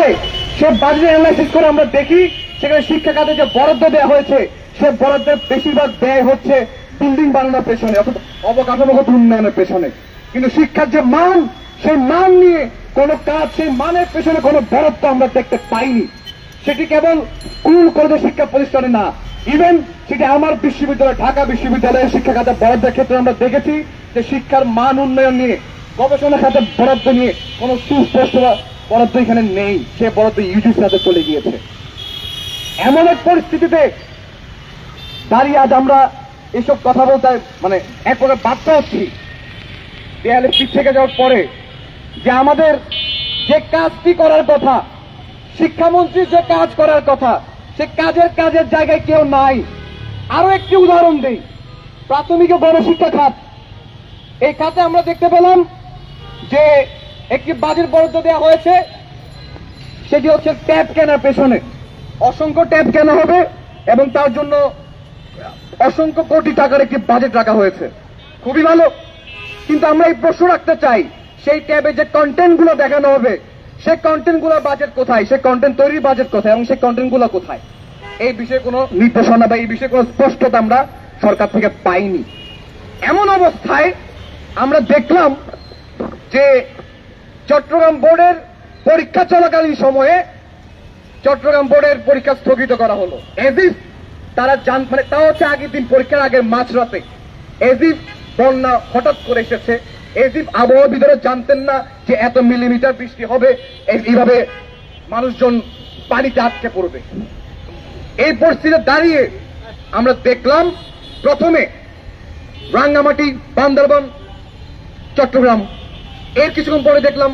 করে সে budget analysis করে আমরা দেখি সেখানে শিক্ষা খাতে যে বরাদ্দ দেওয়া হয়েছে সে বরাদ্দের বেশিরভাগ ব্যয় হচ্ছে বিল্ডিং বানানোর পেছনে, অর্থাৎ অবকাঠামোগত উন্নয়নের পেছনে। কিন্তু শিক্ষার যে মান, সেই মান নিয়ে কোনো কাজ, সেই মানের পেছনে কোনো বরাদ্দ আমরা দেখতে পাইনি। সেটি কেবল স্কুল কলেজ শিক্ষা প্রতিষ্ঠানে না, ইভেন সেটি আমার বিশ্ববিদ্যালয়, ঢাকা বিশ্ববিদ্যালয়ের শিক্ষা খাতে বরাদ্দের ক্ষেত্রে আমরা দেখেছি যে শিক্ষার মান উন্নয়ন নিয়ে, গবেষণা খাতে বরাদ্দ নিয়ে কোনো সুস্পষ্ট বরাদ্দ এখানে নেই। সে বরাদ্দ ইউজিসি হাতে চলে গিয়েছে। এমন এক পরিস্থিতিতে দাঁড়িয়ে আজ আমরা এসব কথা বলতে মানে এক প্রকার বাধ্য হচ্ছি, দেয়ালে পিঠ থেকে যাওয়ার পরে, যে আমাদের যে কাজটি করার কথা, শিক্ষামন্ত্রীর যে কাজ করার কথা, সে কাজের জায়গায় কেউ নাই। আরো একটি উদাহরণ দেই, প্রাথমিক ও গণশিক্ষা খাত। এই খাতে আমরা দেখতে পেলাম যে একটি বাজেট বরাদ্দ দেওয়া হয়েছে, সেটি হচ্ছে ট্যাব কেনার পেছনে। অসংখ্য ট্যাব কেনা হবে এবং তার জন্য অসংখ্য কোটি টাকার একটি বাজেট রাখা হয়েছে, খুবই ভালো। কিন্তু আমরা এই প্রশ্ন রাখতে চাই, সেই ট্যাবে যে কন্টেন্ট গুলো দেখানো হবে, সেই কন্টেন্ট গুলোর বাজেট কোথায়, সেই কন্টেন্ট তৈরির বাজেট কোথায় এবং সেই কন্টেন্ট গুলো কোথায়? এই বিষয়ে কোনো নির্দেশনা বা এই বিষয়ে কোনো স্পষ্টতা আমরা সরকার থেকে পাইনি। এমন অবস্থায় আমরা দেখলাম যে চট্টগ্রাম বোর্ডের পরীক্ষা চলাকালীন সময়ে চট্টগ্রাম বোর্ডের পরীক্ষা স্থগিত করা হলো। এজিফ তারা মানে তাও হচ্ছে আগের দিন, পরীক্ষার আগের মাঝরাতে এজিফ বন্যা হঠাৎ করে এসেছে। এজিফ আবহাওয়াবিদরা জানতেন না যে এত মিলিমিটার বৃষ্টি হবে, এইভাবে মানুষজন পানিতে আটকে পড়বে। এই পরিস্থিতিতে দাঁড়িয়ে আমরা দেখলাম প্রথমে রাঙ্গামাটি, বান্দরবান, চট্টগ্রাম, এর কিছুক্ষণ পরে দেখলাম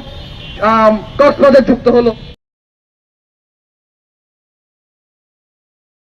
কক্সবাজার যুক্ত হলো।